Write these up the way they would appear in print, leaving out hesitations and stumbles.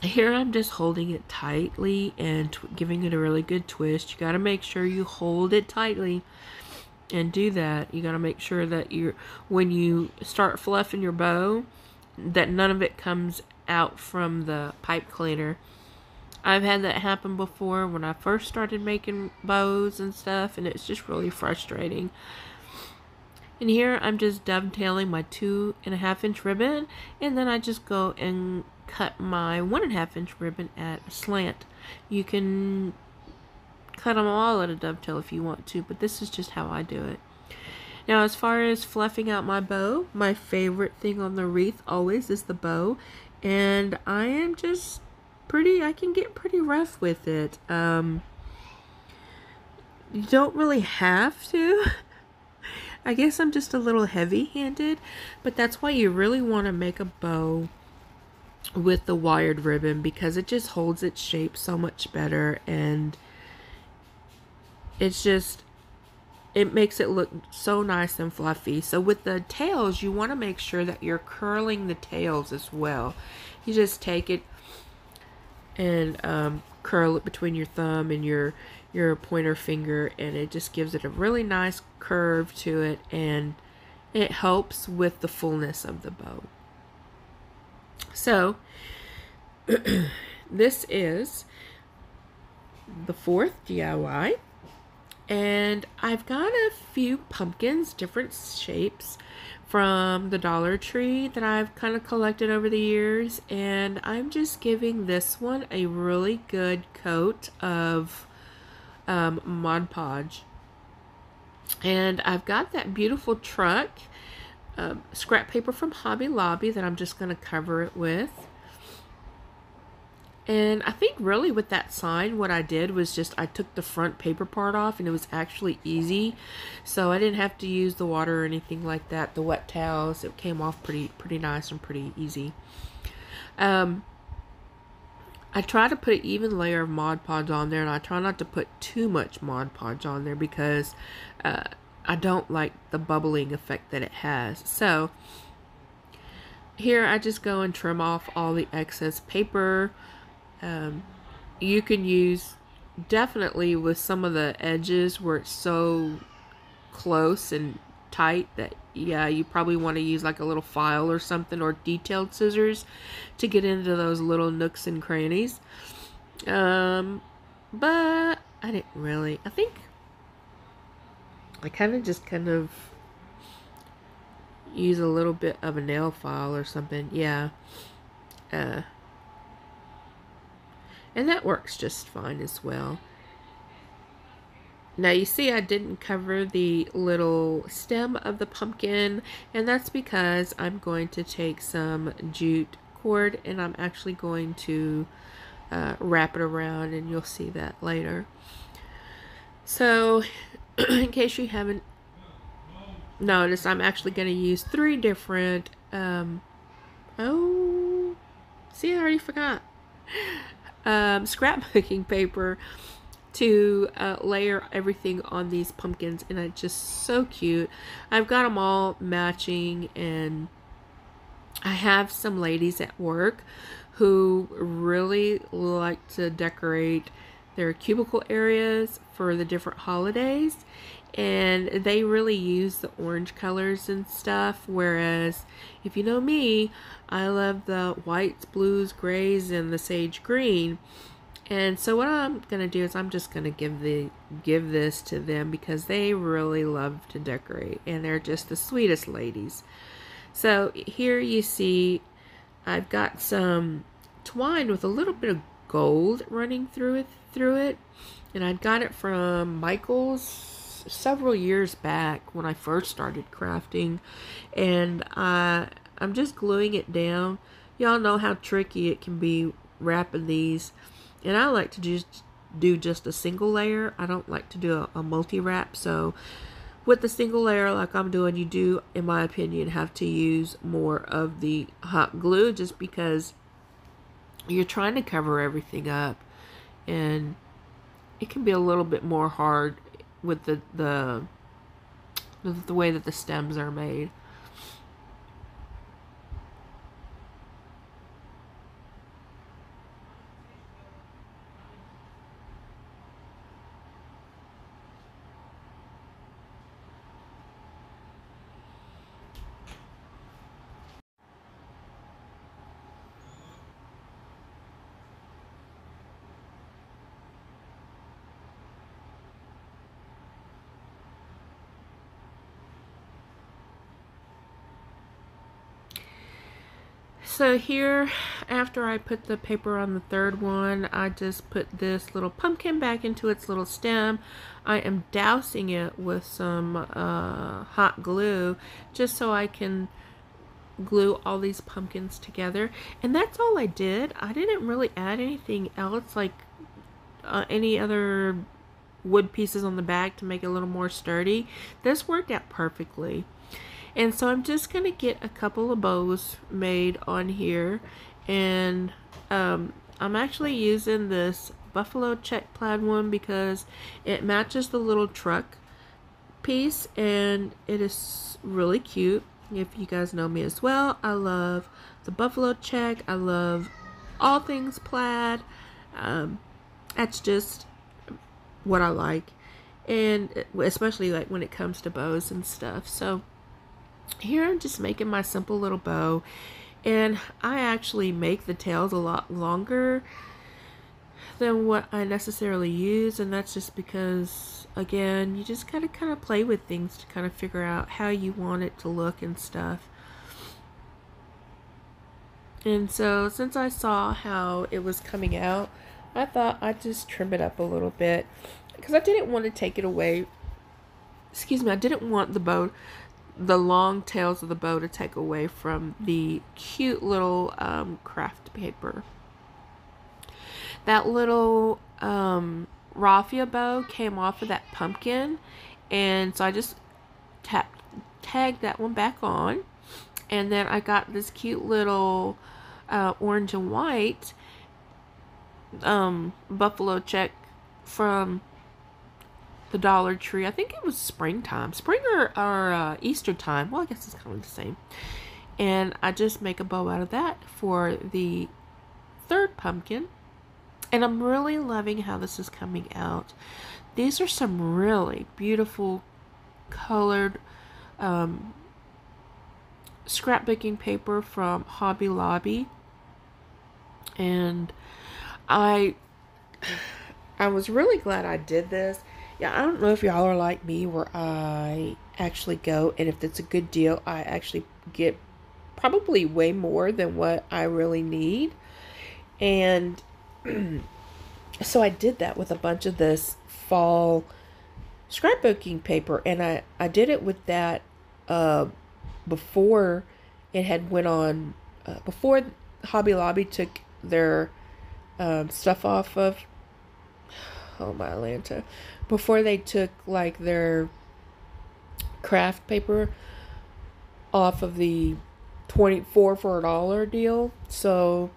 Here I'm just holding it tightly and giving it a really good twist. You got to make sure you hold it tightly and do that. You got to make sure that when you start fluffing your bow, that none of it comes out from the pipe cleaner. I've had that happen before when I first started making bows and stuff, and it's just really frustrating. And here I'm just dovetailing my 2.5-inch ribbon, and then I just go and cut my 1.5-inch ribbon at a slant. You can cut them all at a dovetail if you want to, but this is just how I do it. Now, as far as fluffing out my bow, my favorite thing on the wreath always is the bow, and I am just I can get pretty rough with it. You don't really have to. I guess I'm just a little heavy-handed, but that's why you really want to make a bow with the wired ribbon, because it just holds its shape so much better, and it makes it look so nice and fluffy. So with the tails, you want to make sure that you're curling the tails as well. You just take it and curl it between your thumb and your pointer finger, and it just gives it a really nice curve to it, and it helps with the fullness of the bow. So this is the 4th DIY, and I've got a few pumpkins, different shapes, from the Dollar Tree that I've kind of collected over the years, and I'm just giving this one a really good coat of Mod Podge. And I've got that beautiful truck scrap paper from Hobby Lobby that I'm just going to cover it with. And I think really with that sign, what I did was just I took the front paper part off, and it was actually easy. So I didn't have to use the water or anything like that. The wet towels, it came off pretty nice and pretty easy. I try to put an even layer of Mod Podge on there, and I try not to put too much Mod Podge on there because I don't like the bubbling effect that it has. So here I just go and trim off all the excess paper. You can use definitely with some of the edges where it's so close and tight that, yeah, you probably want to use like a little file or something, or detailed scissors to get into those little nooks and crannies. But I didn't really. I think I kind of use a little bit of a nail file or something. Yeah. And that works just fine as well. Now you see I didn't cover the little stem of the pumpkin, and that's because I'm going to take some jute cord and I'm actually going to wrap it around, and you'll see that later. So in case you haven't noticed, I'm actually going to use 3 different oh, see, I already forgot. Scrapbooking paper to layer everything on these pumpkins, and it's just so cute. I've got them all matching, and I have some ladies at work who really like to decorate their cubicle areas for the different holidays, and they really use the orange colors and stuff, whereas if you know me, I love the whites, blues, grays, and the sage green. And so what I'm gonna do is I'm just gonna give this to them because they really love to decorate, and they're just the sweetest ladies. So here you see I've got some twine with a little bit of gold running through it, and I got it from Michael's several years back when I first started crafting, and I'm just gluing it down. Y'all know how tricky it can be wrapping these, and I like to just do just a single layer. I don't like to do a multi-wrap. So with the single layer like I'm doing, you do, in my opinion, have to use more of the hot glue, just because you're trying to cover everything up, and it can be a little bit more hard with the way that the stems are made. So here, after I put the paper on the third one, I just put this little pumpkin back into its little stem. I am dousing it with some hot glue just so I can glue all these pumpkins together. And that's all I did. I didn't really add anything else, like any other wood pieces on the back to make it a little more sturdy. This worked out perfectly. And so I'm just going to get a couple of bows made on here. And I'm actually using this buffalo check plaid one because it matches the little truck piece. And it is really cute. If you guys know me as well, I love the buffalo check. I love all things plaid. That's just what I like. And especially like when it comes to bows and stuff. So here I'm just making my simple little bow, and I actually make the tails a lot longer than what I necessarily use, and that's just because, again, you just gotta kind of play with things to kind of figure out how you want it to look and stuff. And so since I saw how it was coming out, I thought I'd just trim it up a little bit because I didn't want to take it away. Excuse me, I didn't want the long tails of the bow to take away from the cute little craft paper. That little raffia bow came off of that pumpkin, and so I just tagged that one back on, and then I got this cute little orange and white buffalo check from the Dollar Tree. I think it was spring or Easter time. Well, I guess it's kind of the same. And I just make a bow out of that for the third pumpkin. And I'm really loving how this is coming out. These are some really beautiful colored scrapbooking paper from Hobby Lobby. And I was really glad I did this. Yeah, I don't know if y'all are like me where I actually go, and if it's a good deal, I actually get probably way more than what I really need. And so I did that with a bunch of this fall scrapbooking paper, and I did it with that before it had went on, before Hobby Lobby took their stuff off of, oh my Atlanta, before they took like their craft paper off of the 24 for $1 deal. So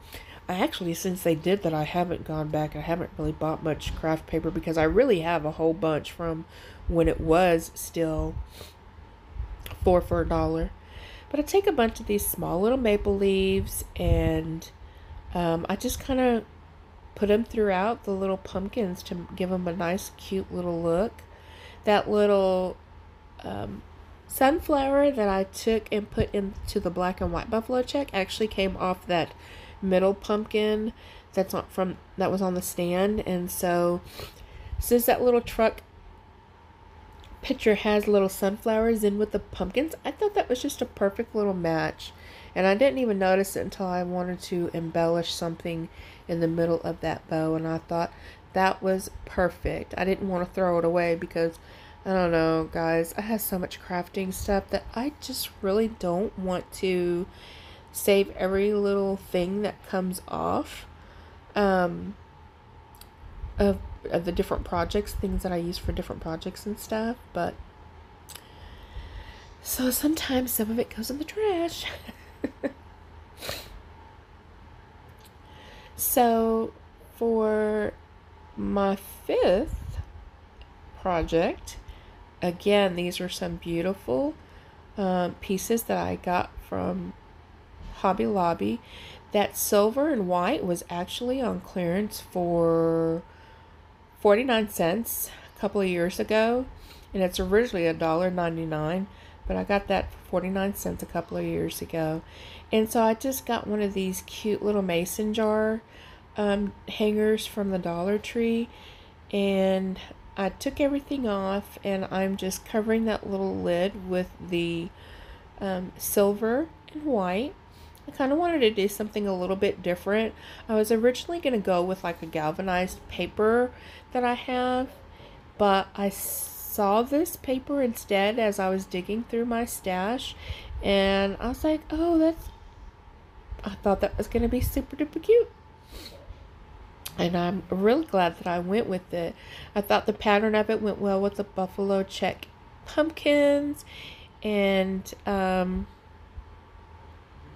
I actually, since they did that, I haven't gone back. I haven't really bought much craft paper because I really have a whole bunch from when it was still 4 for $1. But I take a bunch of these small little maple leaves, and I just kind of put them throughout the little pumpkins to give them a nice cute little look. That little sunflower that I took and put into the black and white buffalo check actually came off that middle pumpkin that was on the stand. And so since that little truck picture has little sunflowers in with the pumpkins, I thought that was just a perfect little match. And I didn't even notice it until I wanted to embellish something in the middle of that bow, and I thought that was perfect. I didn't want to throw it away because, I don't know, guys, I have so much crafting stuff that I just really don't want to save every little thing that comes off of the different projects, things that I use for different projects and stuff. But so sometimes some of it goes in the trash. So for my 5th project, again, these are some beautiful pieces that I got from Hobby Lobby. That silver and white was actually on clearance for 49 cents a couple of years ago, and it's originally $1.99, but I got that for 49 cents a couple of years ago. And so I just got one of these cute little mason jar hangers from the Dollar Tree, and I took everything off, and I'm just covering that little lid with the silver and white, I kind of wanted to do something a little bit different. I was originally going to go with like a galvanized paper that I have, but I saw this paper instead as I was digging through my stash, and I was like, oh, I thought that was going to be super duper cute. And I'm really glad that I went with it. I thought the pattern of it went well with the buffalo check pumpkins, and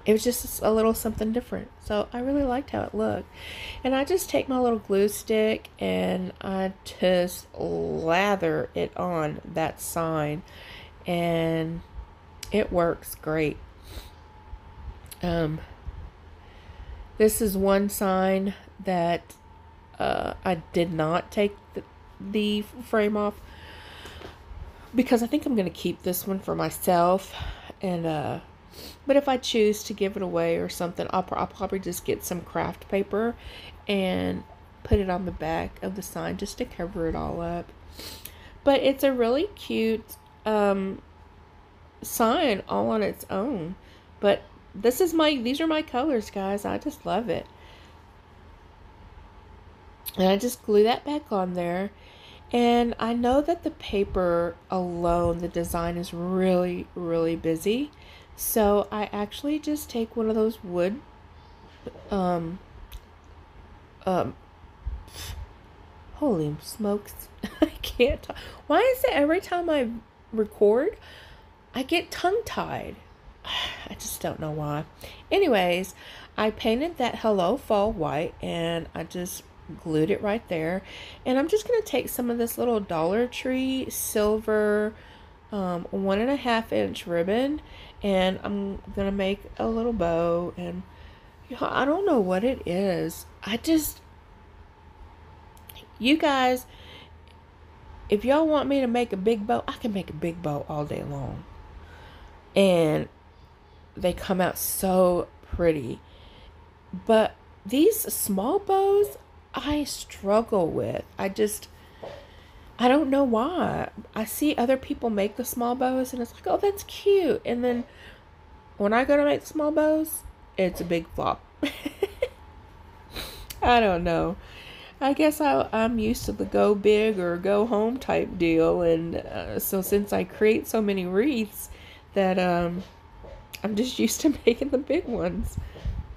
it was just a little something different. So I really liked how it looked. And I just take my little glue stick and I just lather it on that sign, and it works great. This is one sign that I did not take the frame off, because I think I'm going to keep this one for myself, and but if I choose to give it away or something, I'll probably just get some craft paper and put it on the back of the sign just to cover it all up. But it's a really cute sign all on its own. But these are my colors, guys. I just love it. And I just glue that back on there. And I know that the paper alone, the design is really, really busy. So I actually just take one of those wood, holy smokes, I can't talk. Why is it every time I record, I get tongue-tied? I just don't know why. Anyways, I painted that Hello Fall white, and I just glued it right there. And I'm just going to take some of this little Dollar Tree silver 1.5 inch ribbon, and I'm going to make a little bow. And I don't know what it is. You guys, if y'all want me to make a big bow, I can make a big bow all day long. And they come out so pretty. But these small bows, I struggle with. I don't know why. I see other people make the small bows, and it's like, oh, that's cute. And then when I go to make the small bows, it's a big flop. I don't know. I guess I'm used to the go big or go home type deal. And so since I create so many wreaths, that I'm just used to making the big ones.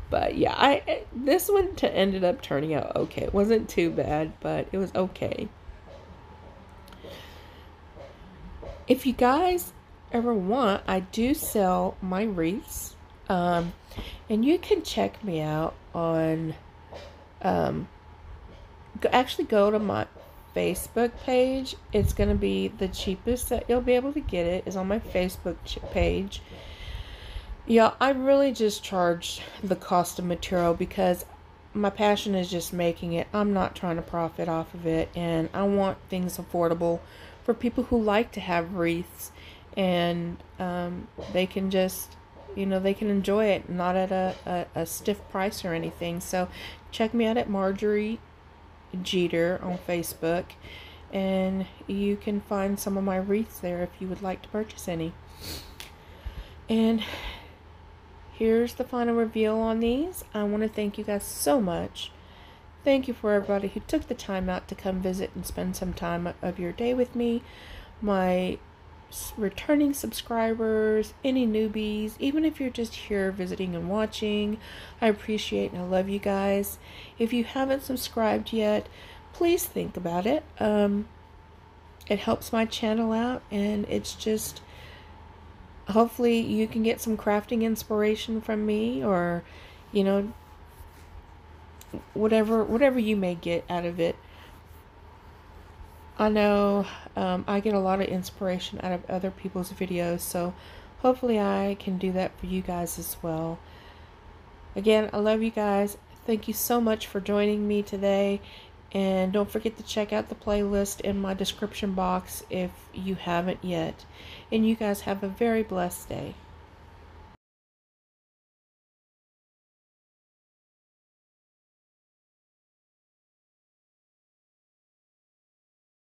But yeah, this one ended up turning out okay. It wasn't too bad, but it was okay. If you guys ever want, I do sell my wreaths, and you can check me out on actually go to my Facebook page. It's going to be the cheapest that you'll be able to get it is on my Facebook page. Yeah, I really just charge the cost of material because my passion is just making it. I'm not trying to profit off of it, and I want things affordable for people who like to have wreaths, and they can just, they can enjoy it, not at a stiff price or anything. So check me out at Marjorie Jeter on Facebook, and you can find some of my wreaths there if you would like to purchase any. And here's the final reveal on these. I want to thank you guys so much. Thank you for everybody who took the time out to come visit and spend some time of your day with me. My returning subscribers, any newbies, even if you're just here visiting and watching, I appreciate and I love you guys. If you haven't subscribed yet, please think about it. It helps my channel out, and it's just, hopefully you can get some crafting inspiration from me, or whatever you may get out of it. I know I get a lot of inspiration out of other people's videos, so hopefully I can do that for you guys as well. Again, I love you guys. Thank you so much for joining me today, and don't forget to check out the playlist in my description box if you haven't yet. And you guys have a very blessed day.